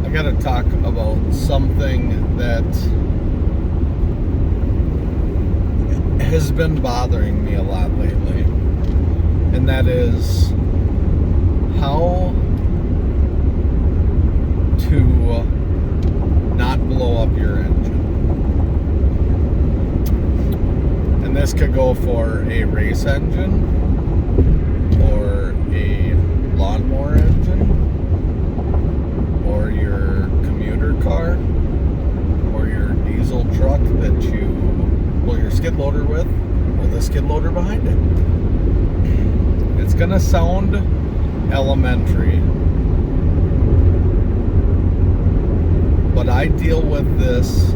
I gotta talk about something that has been bothering me a lot lately, and that is how to not blow up your engine. And this could go for a race engine, or a lawnmower engine, or your commuter car, or your diesel truck that you pull your skid loader with, or the skid loader behind it. It's gonna sound elementary, but I deal with this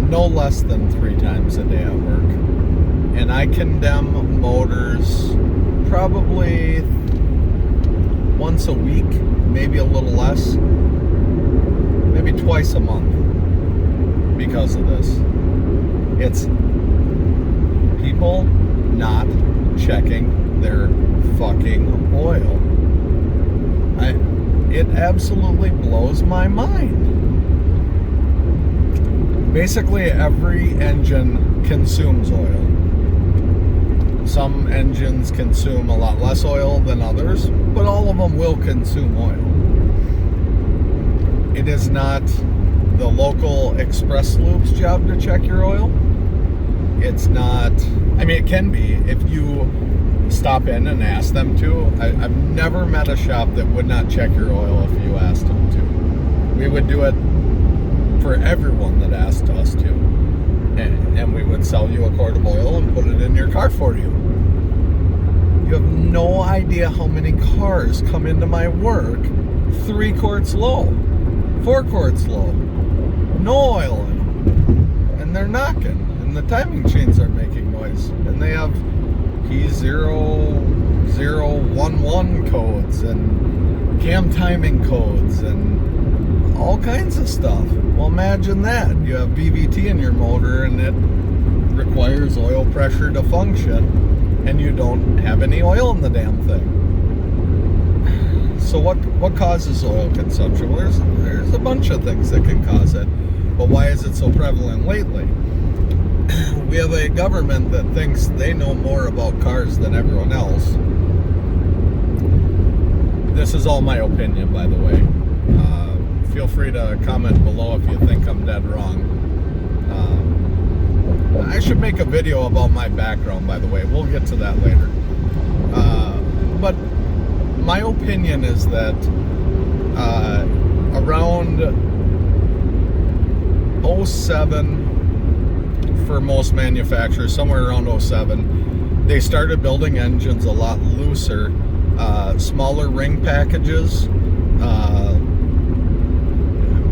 no less than 3 times a day at work. And I condemn motors probably once a week, maybe a little less, maybe twice a month because of this. It's people not checking their fucking oil. It absolutely blows my mind. Basically, every engine consumes oil. Some engines consume a lot less oil than others, but all of them will consume oil. It is not the local express lube's job to check your oil. It's not, I mean, it can be if you stop in and ask them to. I've never met a shop that would not check your oil if you asked them to. We would do it for everyone that asked us to. And we would sell you a quart of oil and put it in your car for you. You have no idea how many cars come into my work 3 quarts low, 4 quarts low, no oil in them, and they're knocking, and the timing chains are making noise, and they have P0011 codes and cam timing codes and all kinds of stuff. Well, imagine that. You have BVT in your motor and it requires oil pressure to function, and you don't have any oil in the damn thing. So what causes oil consumption? Well, there's a bunch of things that can cause it, but why is it so prevalent lately? We have a government that thinks they know more about cars than everyone else. This is all my opinion, by the way. Feel free to comment below if you think I'm dead wrong. I should make a video about my background, by the way. We'll get to that later. But my opinion is that around 07, for most manufacturers, somewhere around 07, they started building engines a lot looser, smaller ring packages.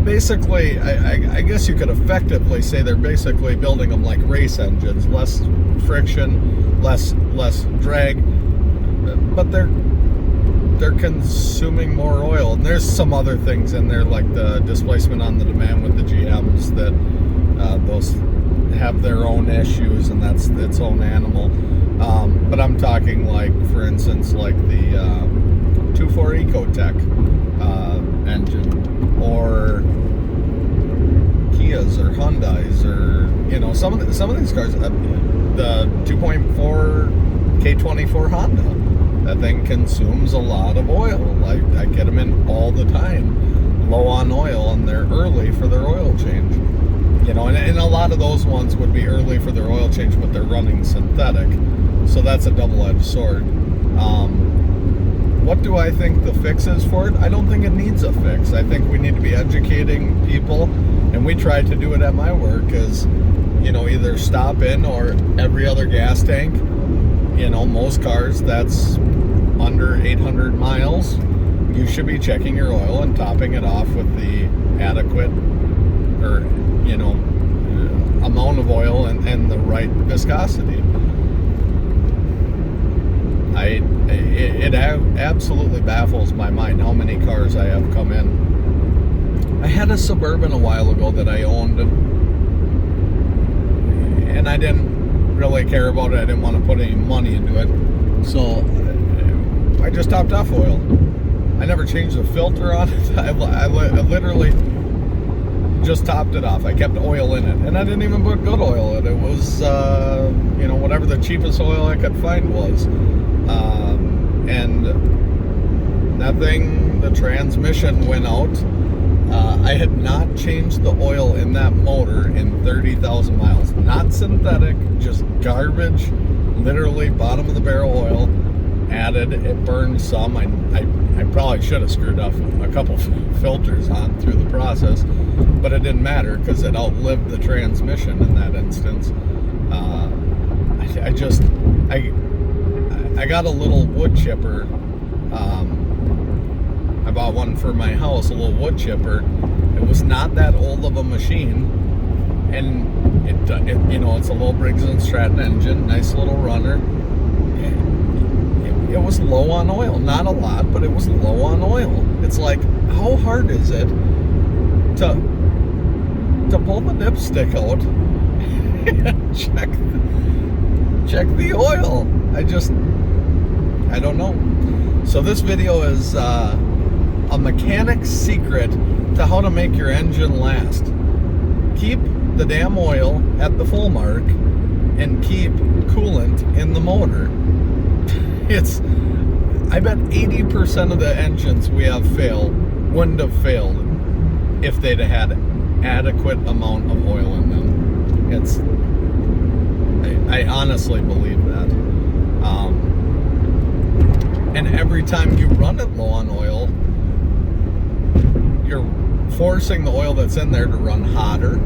Basically, I guess you could effectively say they're basically building them like race engines, less friction, less drag, but they're consuming more oil. And there's some other things in there, like the displacement on the demand with the GMs, that those have their own issues, and that's its own animal. But I'm talking, like, for instance, like the 2.4 Ecotec engine, or Kias or Hyundais, or some of these cars. The 2.4 K24 Honda, that thing consumes a lot of oil. I get them in all the time, low on oil, and they're early for their oil change. And a lot of those ones would be early for their oil change, but they're running synthetic, so that's a double-edged sword. What do I think the fix is for it? I don't think it needs a fix. I think we need to be educating people, and we try to do it at my work, is, either stop in, or every other gas tank, most cars that's under 800 miles, you should be checking your oil and topping it off with the adequate, or, amount of oil and the right viscosity. It absolutely baffles my mind how many cars I have come in. I had a Suburban a while ago that I owned, and I didn't really care about it. I didn't want to put any money into it, so I just topped off oil. I never changed the filter on it. I literally just topped it off. I kept oil in it, and I didn't even put good oil in it. It was, whatever the cheapest oil I could find was. And that thing, the transmission went out. I had not changed the oil in that motor in 30,000 miles. Not synthetic, just garbage, literally bottom of the barrel oil. Added, it burned some. I probably should have screwed up a couple filters on through the process, but it didn't matter because it outlived the transmission in that instance. I got a little wood chipper. I bought one for my house, a little wood chipper. It was not that old of a machine, and it's a little Briggs & Stratton engine, nice little runner. It was low on oil, not a lot, but it was low on oil. It's like, how hard is it to pull the dipstick out and check the oil? I don't know. So this video is a mechanic's secret to how to make your engine last. Keep the damn oil at the full mark and keep coolant in the motor. I bet 80% of the engines we have failed wouldn't have failed if they'd had adequate amount of oil in them. I honestly believe that. And every time you run it low on oil, you're forcing the oil that's in there to run hotter.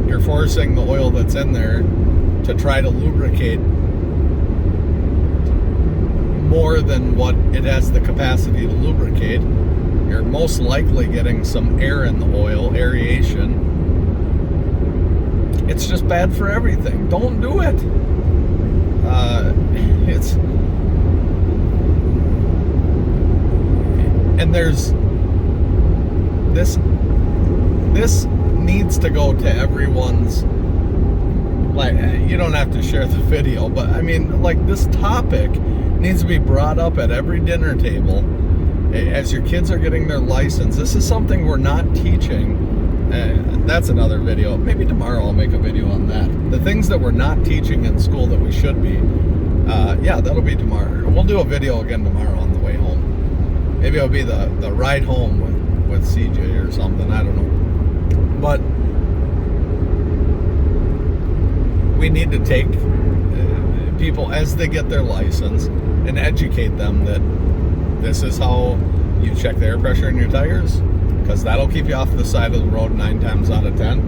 You're forcing the oil that's in there to try to lubricate more than what it has the capacity to lubricate. You're most likely getting some air in the oil, aeration. It's just bad for everything. Don't do it. And there's this needs to go to everyone's, like, you don't have to share the video, but I mean, like, this topic needs to be brought up at every dinner table as your kids are getting their license. This is something we're not teaching. That's another video. Maybe tomorrow I'll make a video on that. The things that we're not teaching in school that we should be. Yeah, that'll be tomorrow. We'll do a video again tomorrow on the way home. Maybe it'll be the ride home with CJ or something. I don't know. But we need to take people as they get their license and educate them that this is how you check the air pressure in your tires, because that'll keep you off the side of the road 9 times out of 10,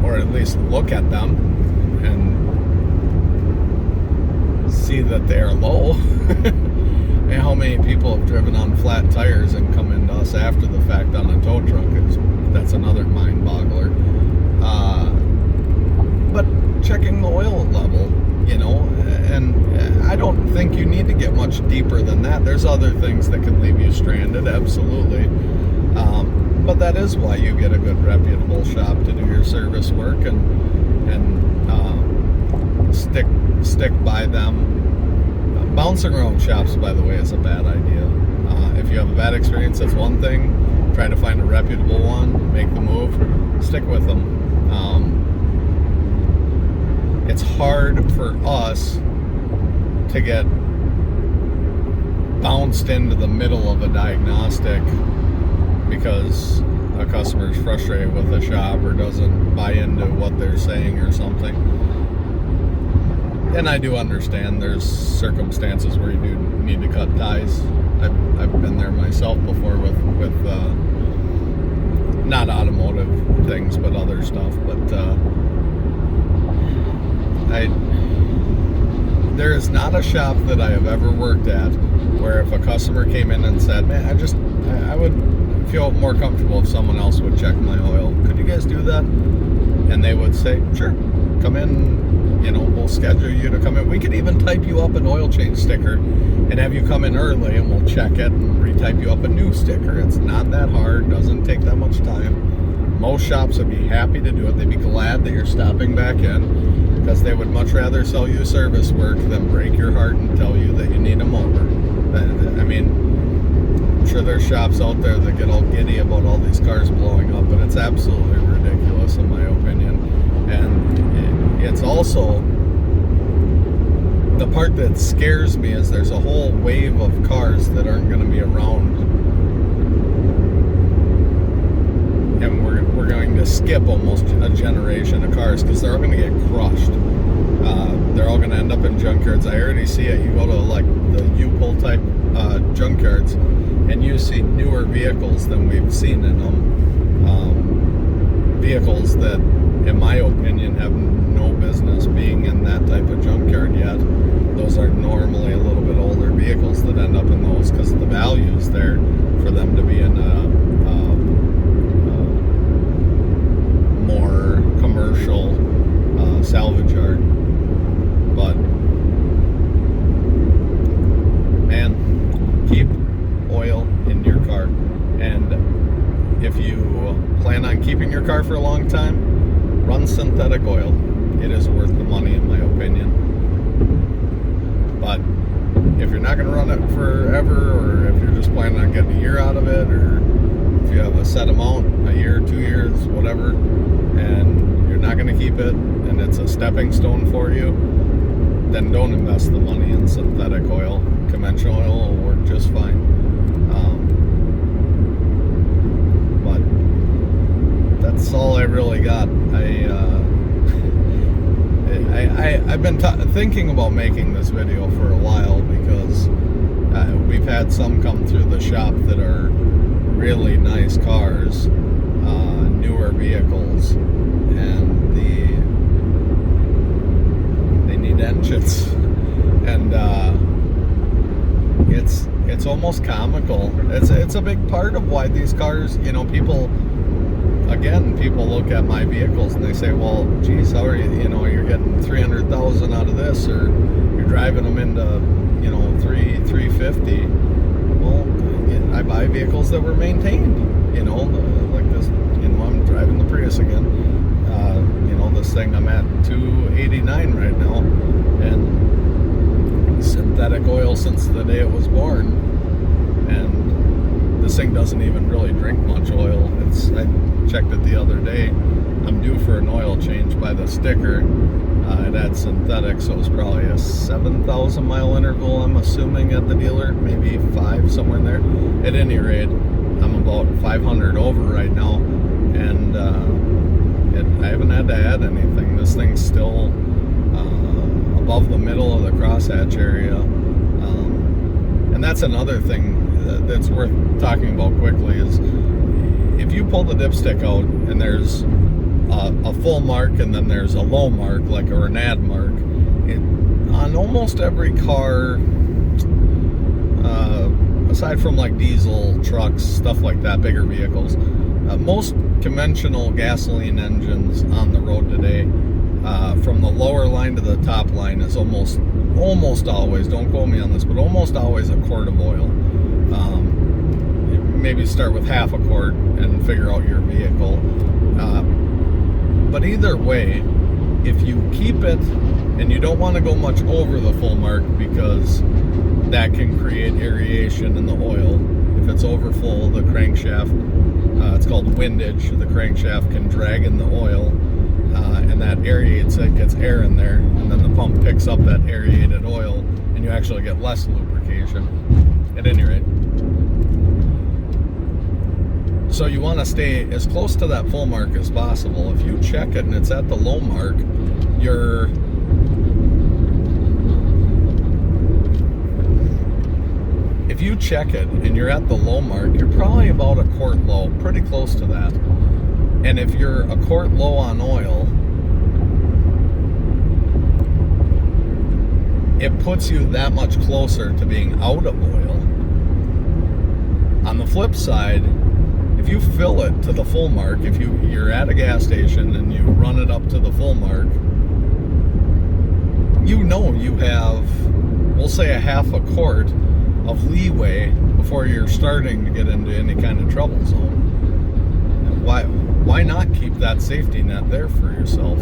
or at least look at them and see that they are low. And how many people have driven on flat tires and come into us after the fact on a tow truck? That's another mind boggler. But checking the oil level, and I don't think you need to get much deeper than that. There's other things that can leave you stranded, absolutely. But that is why you get a good reputable shop to do your service work and stick by them. Bouncing around shops, by the way, is a bad idea. If you have a bad experience, that's one thing. Try to find a reputable one, make the move, stick with them. It's hard for us to get bounced into the middle of a diagnostic because a customer is frustrated with a shop or doesn't buy into what they're saying or something. And I do understand there's circumstances where you do need to cut ties. I've been there myself before with not automotive things, but other stuff. But there is not a shop that I have ever worked at where if a customer came in and said, man, I would feel more comfortable if someone else would check my oil. Could you guys do that? And they would say, sure, come in. We'll schedule you to come in. We could even type you up an oil change sticker and have you come in early and we'll check it and retype you up a new sticker. It's not that hard. Doesn't take that much time. Most shops would be happy to do it. They'd be glad that you're stopping back in, because they would much rather sell you service work than break your heart and tell you that you need them over. I mean, I'm sure there's shops out there that get all giddy about all these cars blowing up, but it's absolutely ridiculous in my opinion. And it's also, the part that scares me is there's a whole wave of cars that aren't going to be around, and we're going to skip almost a generation of cars because they're all going to get crushed. They're all going to end up in junkyards. I already see it. You go to like the U-Pull type junkyards, and you see newer vehicles than we've seen in them. Vehicles that, in my opinion, have no business being in that type of junkyard yet. Those are normally a little bit older vehicles that end up in those because the value is there for them to be in a more commercial salvage yard. But man, keep oil in your car, and if you plan on keeping your car for a long time, run synthetic oil. It is worth the money in my opinion. But if you're not going to run it forever, or if you're just planning on getting a year out of it, or if you have a set amount, a year, 2 years, whatever, and you're not going to keep it, and it's a stepping stone for you, then don't invest the money in synthetic oil. Conventional oil will work just fine. But that's all I really got. I've been thinking about making this video for a while because we've had some come through the shop that are really nice cars, newer vehicles, and they need engines, and it's almost comical. It's a big part of why these cars, you know, people look at my vehicles and they say, well, geez, how are you know, you're getting 300,000 out of this, or you're driving them into, you know, 350. Well, I buy vehicles that were maintained, you know, like this, you know, I'm driving the Prius again. You know, this thing, I'm at 289 right now, and synthetic oil since the day it was born, and this thing doesn't even really drink much oil. I checked it the other day. I'm due for an oil change by the sticker. It had synthetic, so it was probably a 7,000 mile interval, I'm assuming, at the dealer, maybe 5, somewhere in there. At any rate, I'm about 500 over right now, and I haven't had to add anything. This thing's still above the middle of the crosshatch area, and that's another thing that's worth talking about quickly is if you pull the dipstick out and there's a full mark and then there's a low mark, like or an add mark, on almost every car, aside from like diesel trucks, stuff like that, bigger vehicles, most conventional gasoline engines on the road today, from the lower line to the top line, is almost always, don't quote me on this, but almost always a quart of oil. Maybe start with half a quart and figure out your vehicle. But either way, if you keep it, and you don't want to go much over the full mark because that can create aeration in the oil. If it's over full, the crankshaft, it's called windage, the crankshaft can drag in the oil, and that aerates it, gets air in there, and then the pump picks up that aerated oil, and you actually get less lubrication. At any rate, so you want to stay as close to that full mark as possible. If you check it and it's at the low mark, if you check it and you're at the low mark, you're probably about a quart low, pretty close to that. And if you're a quart low on oil, it puts you that much closer to being out of oil. On the flip side, if you fill it to the full mark, if you're at a gas station and you run it up to the full mark, you know you have, we'll say, a half a quart of leeway before you're starting to get into any kind of trouble zone. why not keep that safety net there for yourself?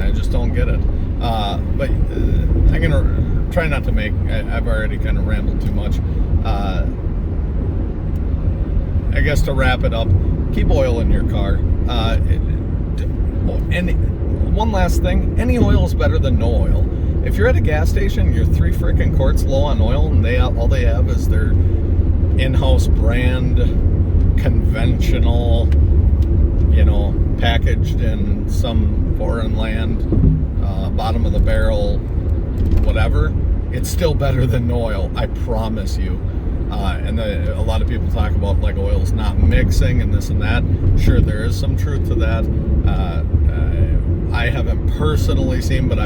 I just don't get it. But I'm gonna try not to make. I've already kind of rambled too much. I guess to wrap it up, keep oil in your car. And one last thing, any oil is better than no oil. If you're at a gas station, you're 3 freaking quarts low on oil, and all they have is their in-house brand, conventional, packaged in some foreign land, bottom of the barrel, whatever. It's still better than no oil, I promise you. And a lot of people talk about like oil's not mixing and this and that. Sure, there is some truth to that. I haven't personally seen, but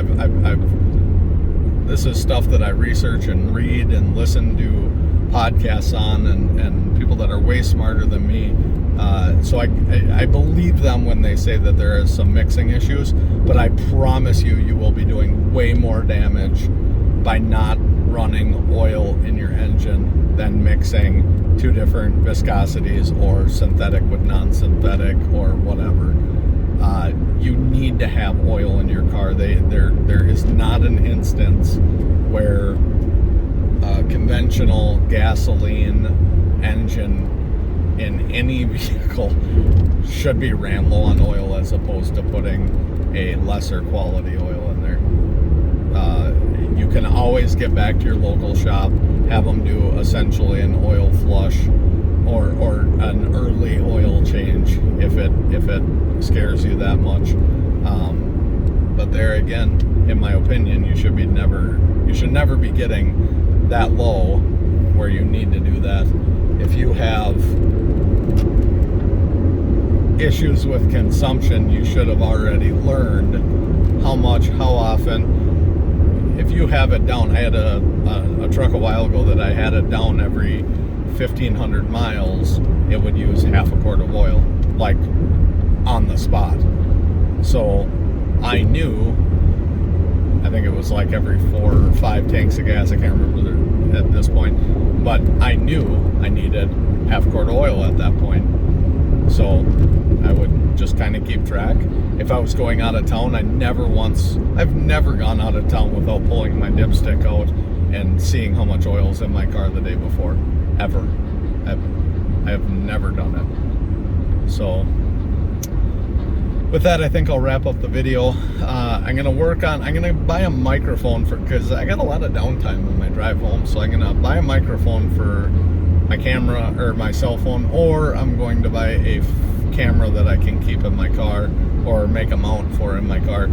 this is stuff that I research and read and listen to podcasts on, and people that are way smarter than me. So I believe them when they say that there is some mixing issues, but I promise you, you will be doing way more damage by not running oil in your engine than mixing 2 different viscosities or synthetic with non-synthetic or whatever. You need to have oil in your car. There is not an instance where a conventional gasoline engine in any vehicle should be ran low on oil as opposed to putting a lesser quality oil in there. You can always get back to your local shop, have them do essentially an oil flush or an early oil change if it scares you that much. But there again, in my opinion, you should never be getting that low where you need to do that. If you have issues with consumption, you should have already learned how much, how often. If you have it down, I had a truck a while ago that I had it down every 1,500 miles, it would use half a quart of oil, like on the spot. So I knew, I think it was like every 4 or 5 tanks of gas, I can't remember at this point, but I knew I needed half a quart of oil at that point. So I would just kind of keep track. If I was going out of town, I've never gone out of town without pulling my dipstick out and seeing how much oil's in my car the day before. Ever. I have never done it. So with that, I think I'll wrap up the video. I'm gonna buy a microphone because I got a lot of downtime on my drive home, so I'm gonna buy a microphone for my camera or my cell phone, or I'm going to buy a camera that I can keep in my car or make a mount for in my car,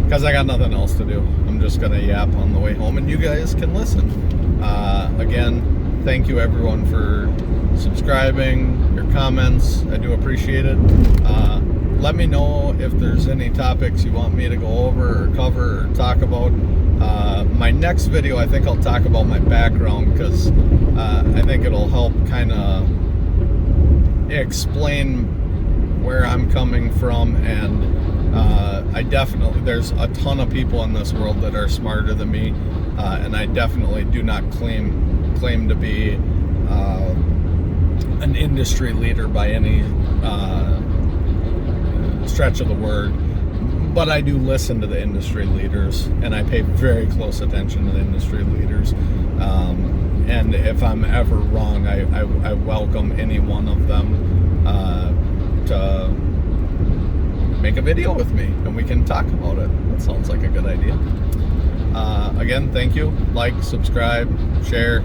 because I got nothing else to do. I'm just gonna yap on the way home and you guys can listen. Again, thank you everyone for subscribing, your comments, I do appreciate it. Let me know if there's any topics you want me to go over or cover or talk about. My next video, I think I'll talk about my background, because I think it'll help kind of explain where I'm coming from, and there's a ton of people in this world that are smarter than me, and I definitely do not claim to be an industry leader by any stretch of the word, but I do listen to the industry leaders, and I pay very close attention to the industry leaders, and if I'm ever wrong, I welcome any one of them to make a video with me and we can talk about it. That sounds like a good idea. Again, thank you. Like, subscribe, share,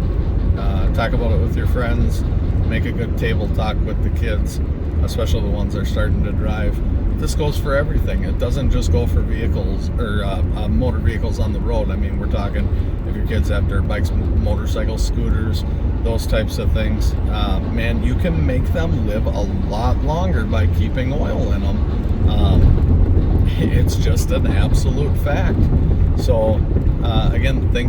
talk about it with your friends, make a good table talk with the kids, especially the ones that are starting to drive. This goes for everything. It doesn't just go for vehicles or motor vehicles on the road. I mean, we're talking if your kids have dirt bikes, motorcycles, scooters, those types of things. Man, you can make them live a lot longer by keeping oil in them. It's just an absolute fact. So, again, thank you.